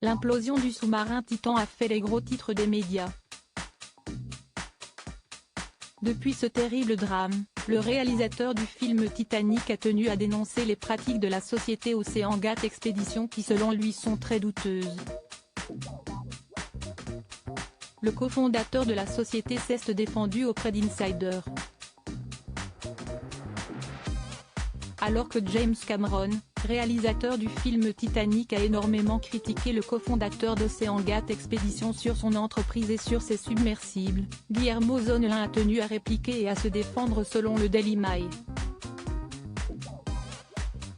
L'implosion du sous-marin Titan a fait les gros titres des médias. Depuis ce terrible drame, le réalisateur du film Titanic a tenu à dénoncer les pratiques de la société OceanGate Expeditions qui selon lui sont très douteuses. Le cofondateur de la société s'est défendu auprès d'Insider. Alors que James Cameron, réalisateur du film Titanic, a énormément critiqué le cofondateur d'OceanGate Expeditions sur son entreprise et sur ses submersibles, Guillermo Zonelin a tenu à répliquer et à se défendre selon le Daily Mail.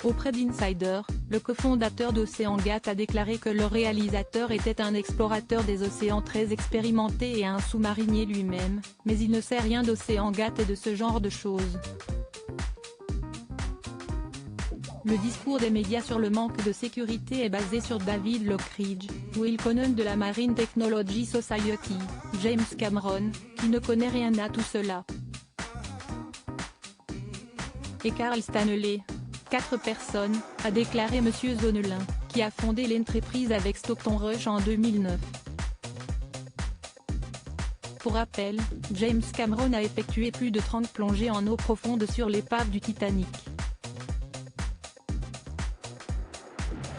Auprès d'Insider, le cofondateur d'OceanGate a déclaré que le réalisateur était un explorateur des océans très expérimenté et un sous-marinier lui-même, mais il ne sait rien d'OceanGate et de ce genre de choses. Le discours des médias sur le manque de sécurité est basé sur David Lockridge, Will Conan de la Marine Technology Society, James Cameron, qui ne connaît rien à tout cela, et Carl Stanley. 4 personnes, a déclaré M. Zonelin, qui a fondé l'entreprise avec Stockton Rush en 2009. Pour rappel, James Cameron a effectué plus de 30 plongées en eau profonde sur l'épave du Titanic.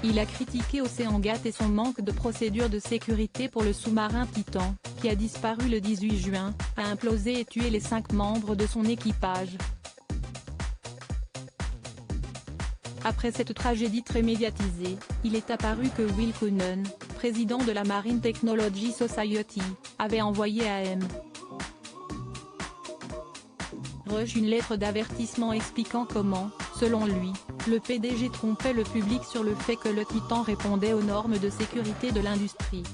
Il a critiqué OceanGate et son manque de procédures de sécurité pour le sous-marin Titan, qui a disparu le 18 juin, a implosé et tué les 5 membres de son équipage. Après cette tragédie très médiatisée, il est apparu que Will Conan, président de la Marine Technology Society, avait envoyé à M. Rush une lettre d'avertissement expliquant comment, selon lui, le PDG trompait le public sur le fait que le Titan répondait aux normes de sécurité de l'industrie.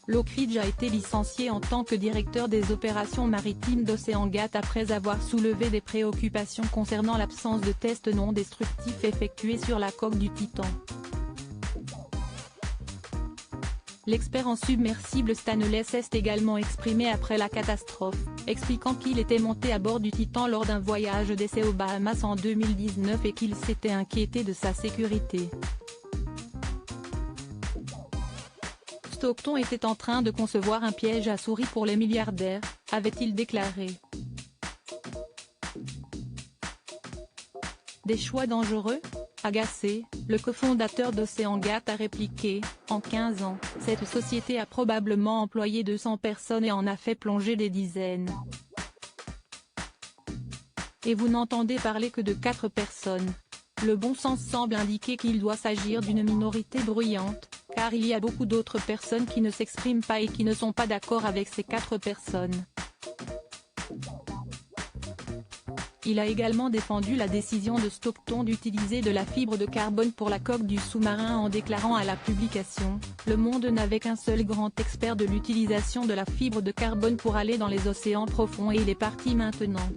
Lockridge a été licencié en tant que directeur des opérations maritimes d'OceanGate après avoir soulevé des préoccupations concernant l'absence de tests non destructifs effectués sur la coque du Titan. L'expert en submersible Stanley s'est également exprimé après la catastrophe, expliquant qu'il était monté à bord du Titan lors d'un voyage d'essai aux Bahamas en 2019 et qu'il s'était inquiété de sa sécurité. Stockton était en train de concevoir un piège à souris pour les milliardaires, avait-il déclaré. Des choix dangereux ? Agacé, le cofondateur d'OceanGate a répliqué, en 15 ans, cette société a probablement employé 200 personnes et en a fait plonger des dizaines. Et vous n'entendez parler que de 4 personnes. Le bon sens semble indiquer qu'il doit s'agir d'une minorité bruyante, car il y a beaucoup d'autres personnes qui ne s'expriment pas et qui ne sont pas d'accord avec ces 4 personnes. Il a également défendu la décision de Stockton d'utiliser de la fibre de carbone pour la coque du sous-marin en déclarant à la publication « Le Monde n'avait qu'un seul grand expert de l'utilisation de la fibre de carbone pour aller dans les océans profonds et il est parti maintenant ».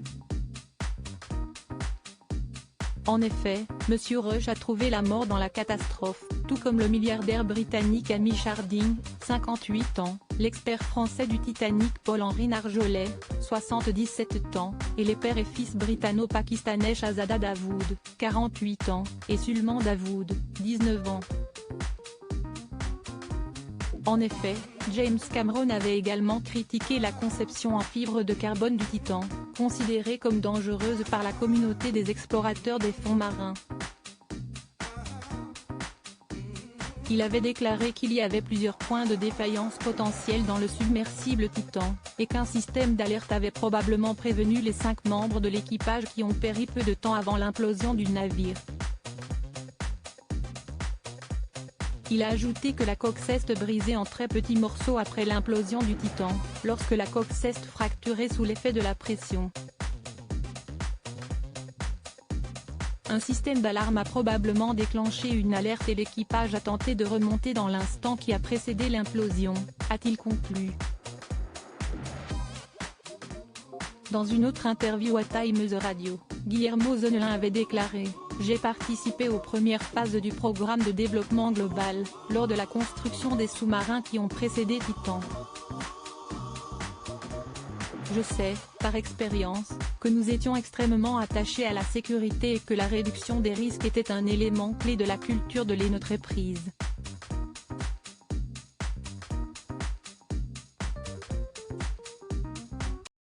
En effet, M. Rush a trouvé la mort dans la catastrophe, tout comme le milliardaire britannique Hamish Harding, 58 ans, l'expert français du Titanic Paul-Henri Narjolet, 77 ans, et les père et fils britanno-pakistanais Shahzada Dawood, 48 ans, et Sulman Dawood, 19 ans. En effet, James Cameron avait également critiqué la conception en fibre de carbone du Titan, considérée comme dangereuse par la communauté des explorateurs des fonds marins. Il avait déclaré qu'il y avait plusieurs points de défaillance potentiels dans le submersible Titan, et qu'un système d'alerte avait probablement prévenu les 5 membres de l'équipage qui ont péri peu de temps avant l'implosion du navire. Il a ajouté que la coque s'est brisée en très petits morceaux après l'implosion du Titan, lorsque la coque s'est fracturée sous l'effet de la pression. Un système d'alarme a probablement déclenché une alerte et l'équipage a tenté de remonter dans l'instant qui a précédé l'implosion, a-t-il conclu. Dans une autre interview à Times Radio, Guillermo Zonelin avait déclaré « J'ai participé aux premières phases du programme de développement global, lors de la construction des sous-marins qui ont précédé Titan. Je sais, par expérience, que nous étions extrêmement attachés à la sécurité et que la réduction des risques était un élément clé de la culture de l'entreprise.